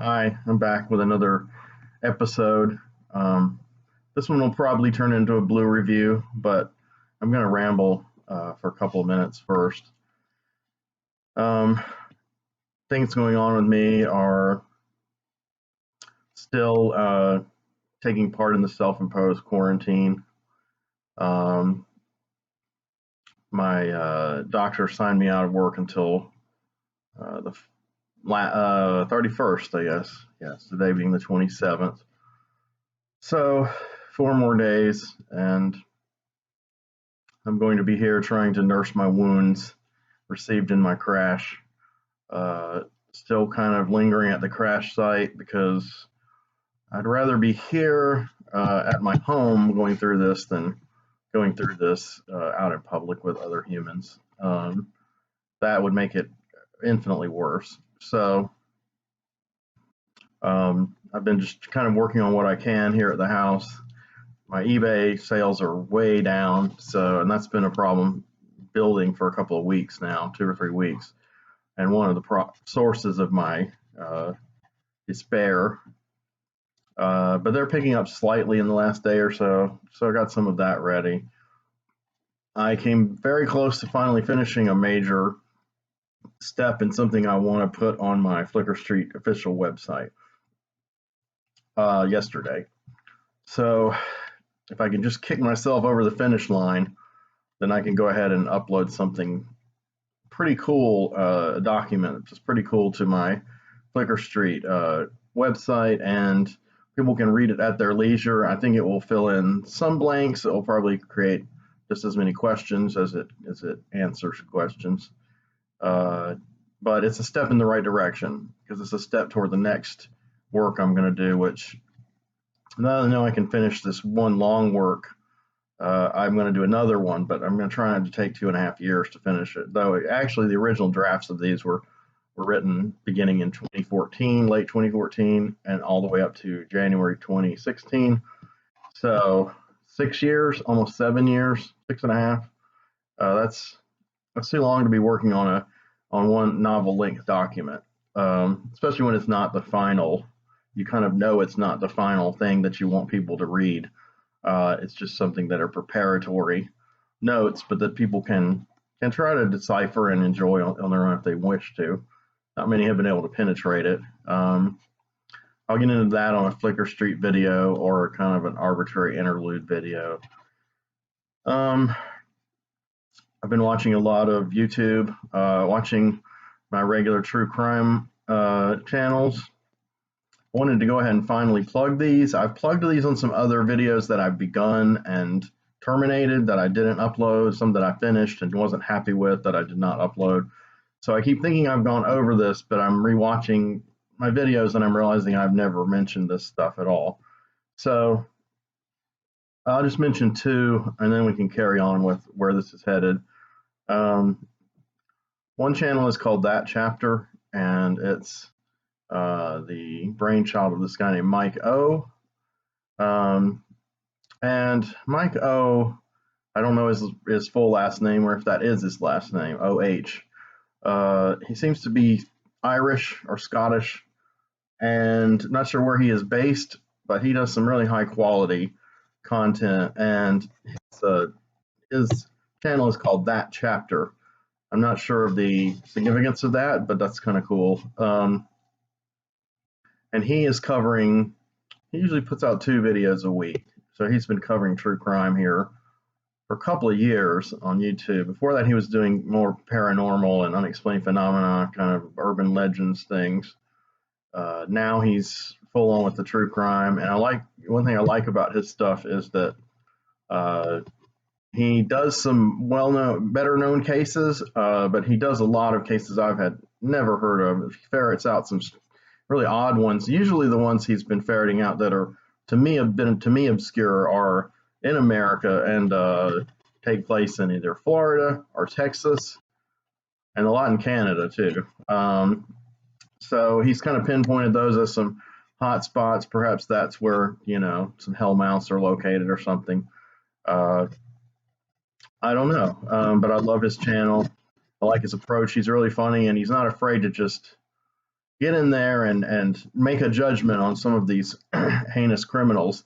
Hi, I'm back with another episode. Um, this one will probably turn into a blue review, but I'm going to ramble for a couple of minutes first. Um, Things going on with me are still taking part in the self-imposed quarantine. Um, my doctor signed me out of work until the 31st, I guess. Yes, today being the 27th. So, 4 more days, and I'm going to be here trying to nurse my wounds received in my crash. Still kind of lingering at the crash site because I'd rather be here at my home going through this than going through this out in public with other humans. That would make it infinitely worse. So I've been just kind of working on what I can here at the house. My eBay sales are way down, and that's been a problem building for a couple of weeks now, 2 or 3 weeks. And one of the sources of my despair. But they're picking up slightly in the last day or so, so I got some of that ready. I came very close to finally finishing a major step in something I want to put on my Flickr Street official website yesterday. So if I can just kick myself over the finish line, then I can go ahead and upload something pretty cool, a document which is pretty cool to my Flickr Street website, and people can read it at their leisure. I think it will fill in some blanks. It will probably create just as many questions as it answers questions. But it's a step in the right direction because it's a step toward the next work I'm going to do, which now that I know I can finish this one long work, I'm going to do another one, but I'm going to try not to take 2.5 years to finish it. Though actually the original drafts of these were written beginning in 2014, late 2014, and all the way up to January 2016. So 6 years, almost 7 years, 6.5. That's too long to be working on one novel length document, especially when it's not the final. You kind of know it's not the final thing that you want people to read. It's just something that are preparatory notes, but that people can try to decipher and enjoy on their own if they wish to. Not many have been able to penetrate it. I'll get into that on a Flickr Street video or kind of an arbitrary interlude video. I've been watching a lot of YouTube, watching my regular true crime channels. I wanted to go ahead and finally plug these. I've plugged these on some other videos that I've begun and terminated that I didn't upload, some that I finished and wasn't happy with that I did not upload. So I keep thinking I've gone over this, but I'm rewatching my videos and I'm realizing I've never mentioned this stuff at all. So I'll just mention two, and then we can carry on with where this is headed. One channel is called That Chapter, and it's the brainchild of this guy named Mike O. And Mike O, I don't know his full last name or if that is his last name, O-H. He seems to be Irish or Scottish, and not sure where he is based, but he does some really high quality content, and his channel is called That Chapter. I'm not sure of the significance of that, but that's kind of cool. And he usually puts out 2 videos a week. So he's been covering true crime here for a couple of years on YouTube. Before that, he was doing more paranormal and unexplained phenomena, kind of urban legends things. Now he's full on with the true crime. And one thing I like about his stuff is that he does some better known cases, but he does a lot of cases I've had never heard of. He ferrets out some really odd ones. Usually the ones he's been ferreting out that are to me obscure are in America and take place in either Florida or Texas, and a lot in Canada too. So he's kind of pinpointed those as some hot spots. Perhaps that's where some hellmouths are located or something. I don't know, but I love his channel. I like his approach. He's really funny, and he's not afraid to just get in there and make a judgment on some of these heinous criminals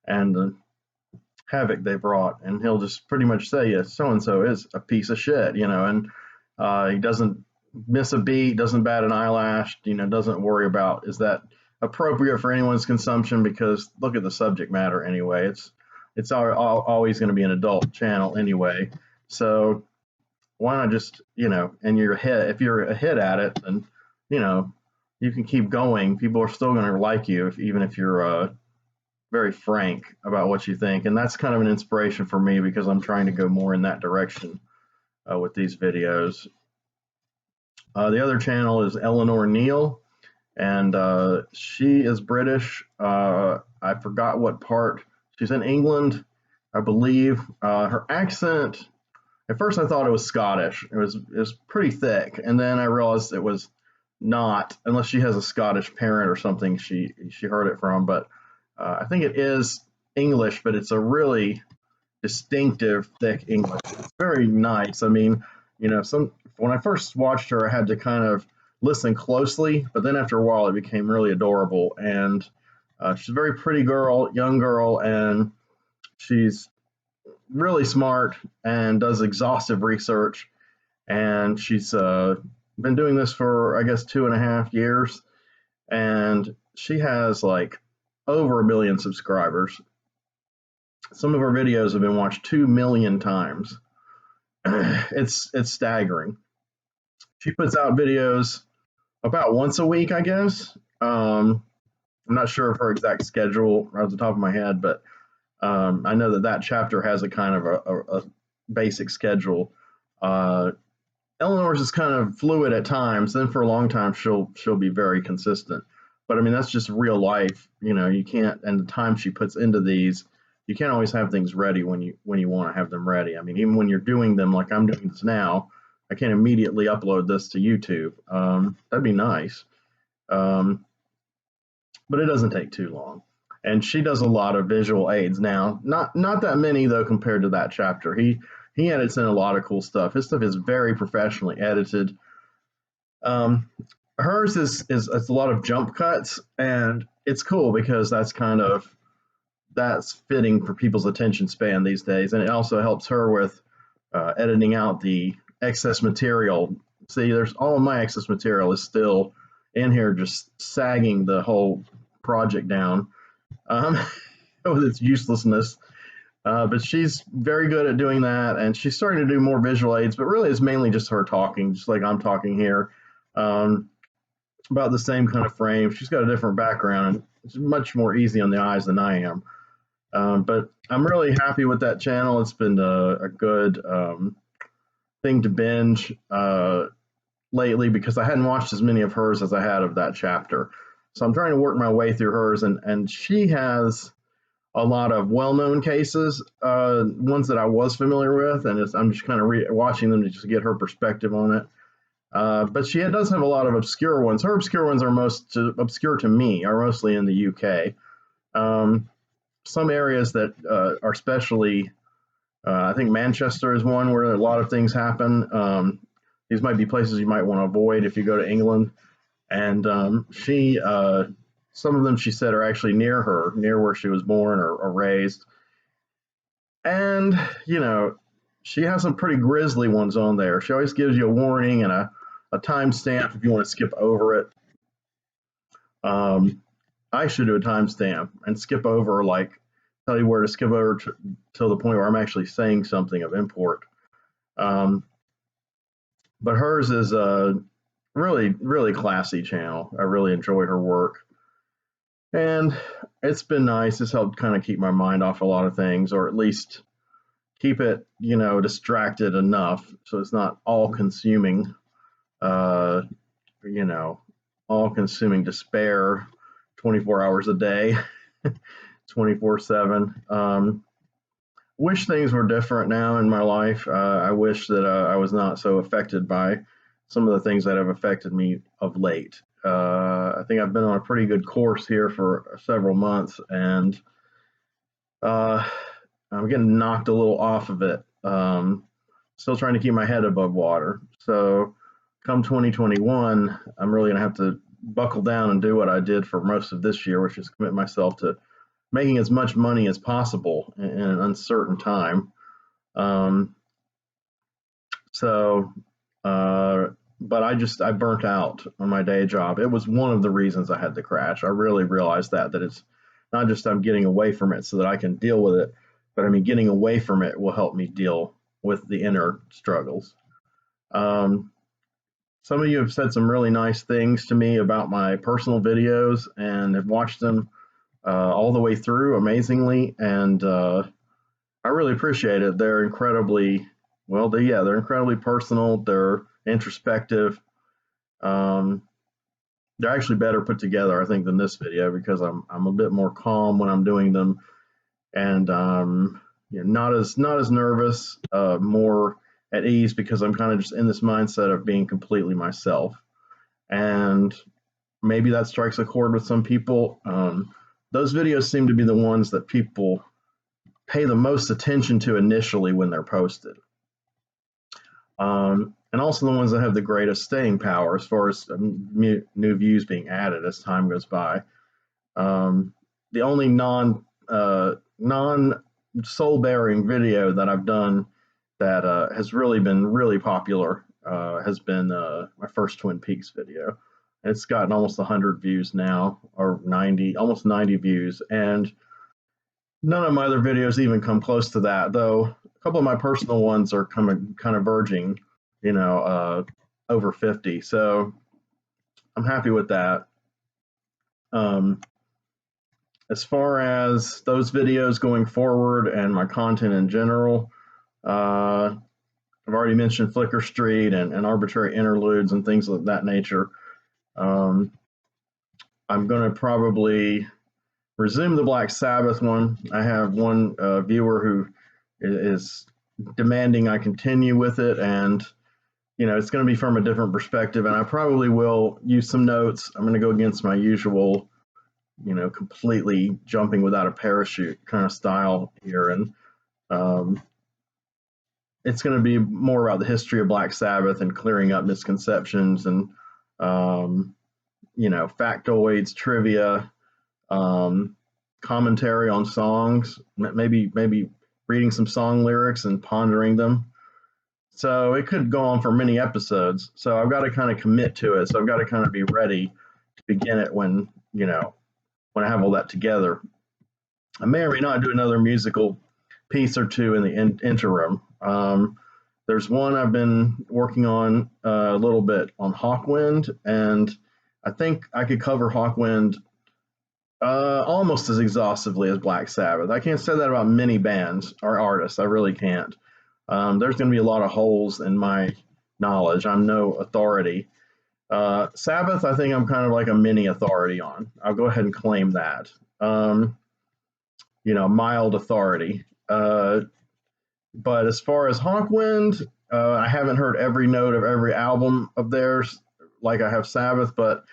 and the havoc they brought. And he'll just pretty much say, yeah, so and so is a piece of shit, and he doesn't miss a beat, doesn't bat an eyelash, doesn't worry about is that appropriate for anyone's consumption, because look at the subject matter anyway. It's always going to be an adult channel anyway. So why not just, and you're a hit. If you're a hit at it, then, you can keep going. People are still going to like you, even if you're very frank about what you think. And that's kind of an inspiration for me, because I'm trying to go more in that direction with these videos. The other channel is Eleanor Neal, and she is British. I forgot what part. She's in England, I believe. Her accent, at first I thought it was Scottish. It was pretty thick, and then I realized it was not, unless she has a Scottish parent or something she heard it from. But I think it is English, but it's a really distinctive, thick English. It's very nice. I mean, when I first watched her, I had to kind of listen closely, but then after a while, it became really adorable. And she's a very pretty girl, young girl, and she's really smart and does exhaustive research. And she's been doing this for, I guess, 2.5 years. And she has like over 1 million subscribers. Some of her videos have been watched 2 million times. It's staggering. She puts out videos about once a week, I guess. I'm not sure of her exact schedule right off the top of my head, but I know that chapter has a kind of a basic schedule. Eleanor's is kind of fluid at times. Then for a long time, she'll be very consistent. But I mean, that's just real life. You can't, and the time she puts into these, you can't always have things ready when you want to have them ready. I mean, even when you're doing them, like I'm doing this now, I can't immediately upload this to YouTube. That'd be nice. But it doesn't take too long. And she does a lot of visual aids now. Not that many though compared to that chapter. He edits in a lot of cool stuff. His stuff is very professionally edited. Hers is a lot of jump cuts, and it's cool because that's fitting for people's attention span these days, and it also helps her with editing out the excess material. See, there's all of my excess material is still in here, just sagging the whole project down with its uselessness. But she's very good at doing that, and she's starting to do more visual aids, but really it's mainly just her talking, just like I'm talking here. About the same kind of frame. She's got a different background, and it's much more easy on the eyes than I am. But I'm really happy with that channel. It's been a good thing to binge lately, because I hadn't watched as many of hers as I had of that chapter. So I'm trying to work my way through hers, and she has a lot of well-known cases, ones that I was familiar with, and I'm just kind of watching them to just get her perspective on it. But she does have a lot of obscure ones. Her obscure ones are most obscure to me, are mostly in the UK. Some areas that are especially, I think Manchester is one where a lot of things happen. These might be places you might want to avoid if you go to England. And some of them, she said, are actually near where she was born or raised. And, she has some pretty grisly ones on there. She always gives you a warning and a timestamp if you want to skip over it. I should do a timestamp and skip over, like, tell you where to skip over till the point where I'm actually saying something of import. But hers is a really, really classy channel. I really enjoy her work. And it's been nice. It's helped kind of keep my mind off a lot of things, or at least keep it, distracted enough so it's not all-consuming, all-consuming despair 24 hours a day, 24/7. Wish things were different now in my life. I wish that I was not so affected by some of the things that have affected me of late. I think I've been on a pretty good course here for several months, and I'm getting knocked a little off of it. Still trying to keep my head above water. So come 2021, I'm really going to have to buckle down and do what I did for most of this year, which is commit myself to making as much money as possible in an uncertain time. Um, so, uh, but I burnt out on my day job. It was one of the reasons I had to crash. I really realized that it's not just I'm getting away from it so that I can deal with it, but I mean getting away from it will help me deal with the inner struggles. Um, some of you have said some really nice things to me about my personal videos and have watched them all the way through amazingly, and I really appreciate it. They're incredibly they're incredibly personal. They're introspective. Um, they're actually better put together, I think, than this video because I'm a bit more calm when I'm doing them, and not as nervous, more at ease because I'm kind of just in this mindset of being completely myself. And maybe that strikes a chord with some people. Those videos seem to be the ones that people pay the most attention to initially when they're posted. And also the ones that have the greatest staying power as far as new views being added as time goes by. The only non soul bearing video that I've done that has really been really popular has been my first Twin Peaks video. It's gotten almost 100 views now, or 90, almost 90 views, and none of my other videos even come close to that. Though a couple of my personal ones are kind of verging, over 50. So I'm happy with that. Um, as far as those videos going forward and my content in general, I've already mentioned Flicker Street and arbitrary interludes and things of that nature. I'm going to probably resume the Black Sabbath one. I have one viewer who is demanding I continue with it, and it's going to be from a different perspective, and I probably will use some notes. I'm going to go against my usual, completely jumping without a parachute kind of style here, and it's going to be more about the history of Black Sabbath and clearing up misconceptions and, factoids, trivia, commentary on songs, maybe reading some song lyrics and pondering them. So it could go on for many episodes. So I've got to kind of commit to it. So I've got to kind of be ready to begin it when I have all that together. I may or may not do another musical piece or two in the interim. There's one I've been working on a little bit on Hawkwind, and I think I could cover Hawkwind almost as exhaustively as Black Sabbath. I can't say that about many bands or artists. I really can't. There's going to be a lot of holes in my knowledge. I'm no authority. Sabbath, I think I'm kind of like a mini authority on. I'll go ahead and claim that. Mild authority. But as far as Hawkwind, I haven't heard every note of every album of theirs like I have Sabbath, but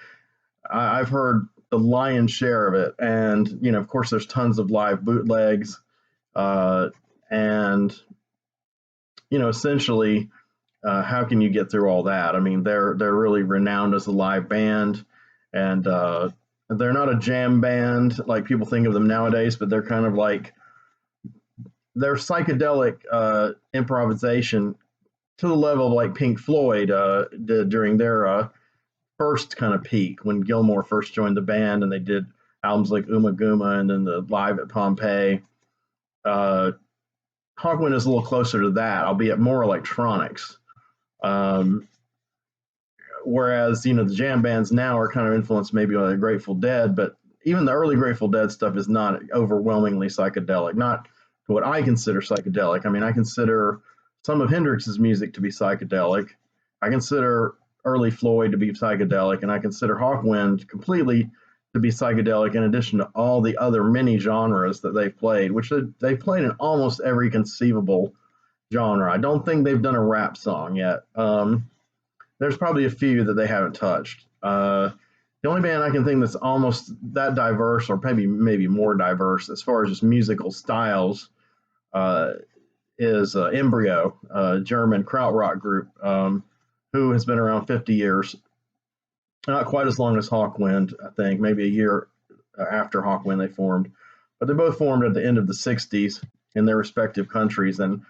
I've heard the lion's share of it. And, of course, there's tons of live bootlegs. And, essentially, how can you get through all that? I mean, they're really renowned as a live band, and they're not a jam band like people think of them nowadays, but they're kind of like their psychedelic improvisation to the level of like Pink Floyd did during their first kind of peak when Gilmour first joined the band, and they did albums like Uma Guma and then the Live at Pompeii. Hawkwind is a little closer to that, albeit more electronics. Whereas, the jam bands now are kind of influenced maybe by the Grateful Dead, but even the early Grateful Dead stuff is not overwhelmingly psychedelic, not what I consider psychedelic. I mean, I consider some of Hendrix's music to be psychedelic. I consider early Floyd to be psychedelic, and I consider Hawkwind completely to be psychedelic in addition to all the other many genres that they've played, which they've played in almost every conceivable genre. I don't think they've done a rap song yet. There's probably a few that they haven't touched. The only band I can think that's almost that diverse, or maybe more diverse as far as just musical styles, is Embryo, a German krautrock group who has been around 50 years. Not quite as long as Hawkwind, I think, maybe a year after Hawkwind they formed. But they both formed at the end of the 60s in their respective countries. And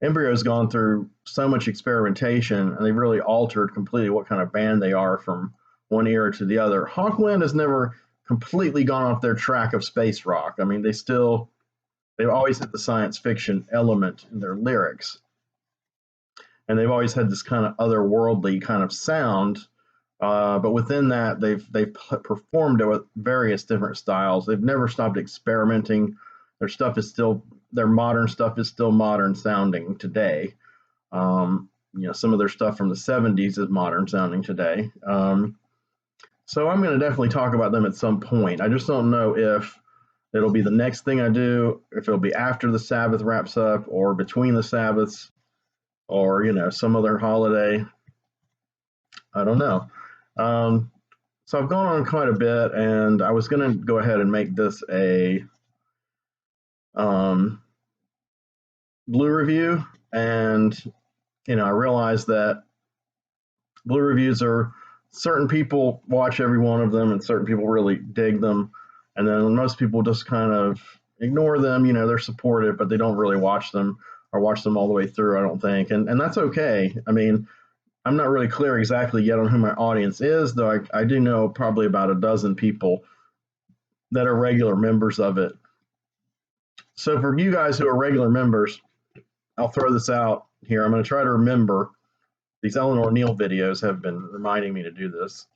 Embryo's gone through so much experimentation, and they've really altered completely what kind of band they are from one era to the other. Hawkwind has never completely gone off their track of space rock. I mean, they've always had the science fiction element in their lyrics, and they've always had this kind of otherworldly kind of sound. But within that, they've performed it with various different styles. They've never stopped experimenting. Their modern stuff is still modern sounding today. Some of their stuff from the 70s is modern sounding today. So I'm going to definitely talk about them at some point. I just don't know if it'll be the next thing I do, if it'll be after the Sabbath wraps up, or between the Sabbaths, or some other holiday. I don't know. So I've gone on quite a bit, and I was going to go ahead and make this a blue review, and I realized that blue reviews are, certain people watch every one of them, and certain people really dig them, and then most people just kind of ignore them. They're supportive, but they don't really watch them or watch them all the way through, I don't think, and that's okay. I mean, I'm not really clear exactly yet on who my audience is, though I do know probably about a dozen people that are regular members of it. So for you guys who are regular members, I'll throw this out here. I'm going to try to remember. These Eleanor Neal videos have been reminding me to do this.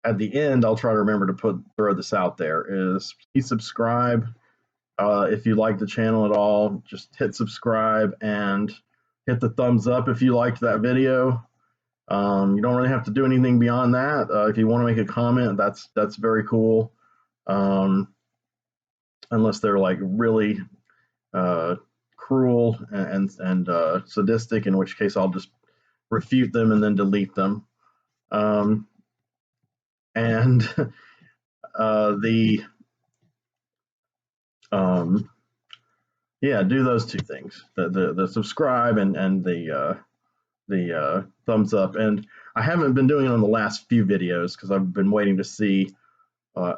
At the end, I'll try to remember to throw this out there. Is please subscribe if you like the channel at all. Just hit subscribe and hit the thumbs up if you liked that video. You don't really have to do anything beyond that. If you want to make a comment, that's very cool. Unless they're like really cruel and sadistic, in which case I'll just refute them and then delete them. Do those two things: the subscribe and the thumbs up. And I haven't been doing it on the last few videos because I've been waiting to see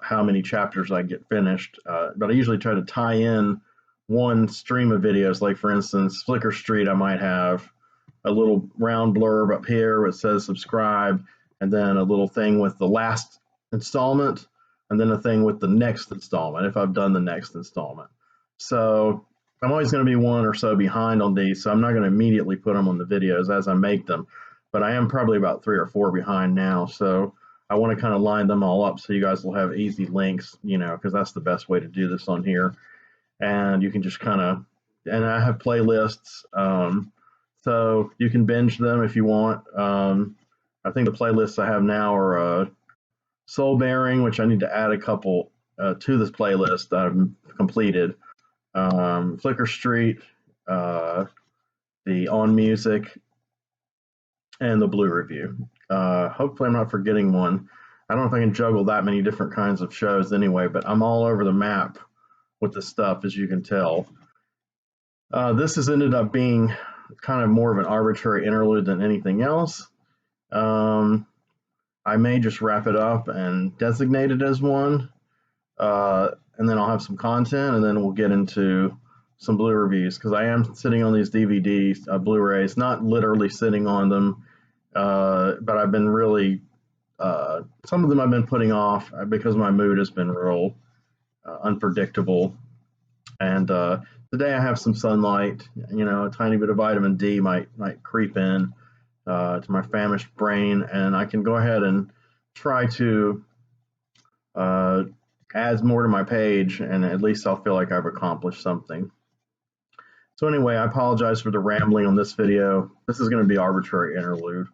how many chapters I get finished. But I usually try to tie in one stream of videos. Like for instance, Flicker Street, I might have a little round blurb up here where it says subscribe, and then a little thing with the last installment, and then a thing with the next installment if I've done the next installment. So I'm always going to be one or so behind on these, so I'm not going to immediately put them on the videos as I make them, but I am probably about 3 or 4 behind now, so I want to kind of line them all up so you guys will have easy links, because that's the best way to do this on here. And you can just kind of, and I have playlists, so you can binge them if you want. I think the playlists I have now are Soul Bearing, which I need to add a couple to this playlist that I've completed. Flicker Street, the On Music, and the Blue Review. Hopefully I'm not forgetting one. I don't know if I can juggle that many different kinds of shows anyway, but I'm all over the map with the stuff, as you can tell. This has ended up being kind of more of an arbitrary interlude than anything else. I may just wrap it up and designate it as one, and then I'll have some content, and then we'll get into some Blue reviews, because I am sitting on these DVDs, Blu-rays, not literally sitting on them, but I've been really, some of them I've been putting off because my mood has been real unpredictable. And today I have some sunlight, a tiny bit of vitamin D might creep in to my famished brain, and I can go ahead and try to add more to my page, and at least I'll feel like I've accomplished something. So anyway, I apologize for the rambling on this video. This is going to be Arbitrary Interlude.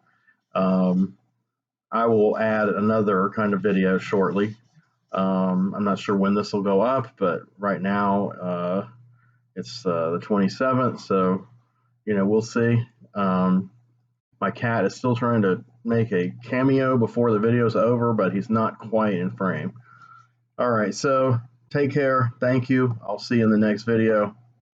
I will add another kind of video shortly. I'm not sure when this will go up, but right now it's the 27th, so we'll see. My cat is still trying to make a cameo before the video's over, but he's not quite in frame. All right, so take care. Thank you. I'll see you in the next video.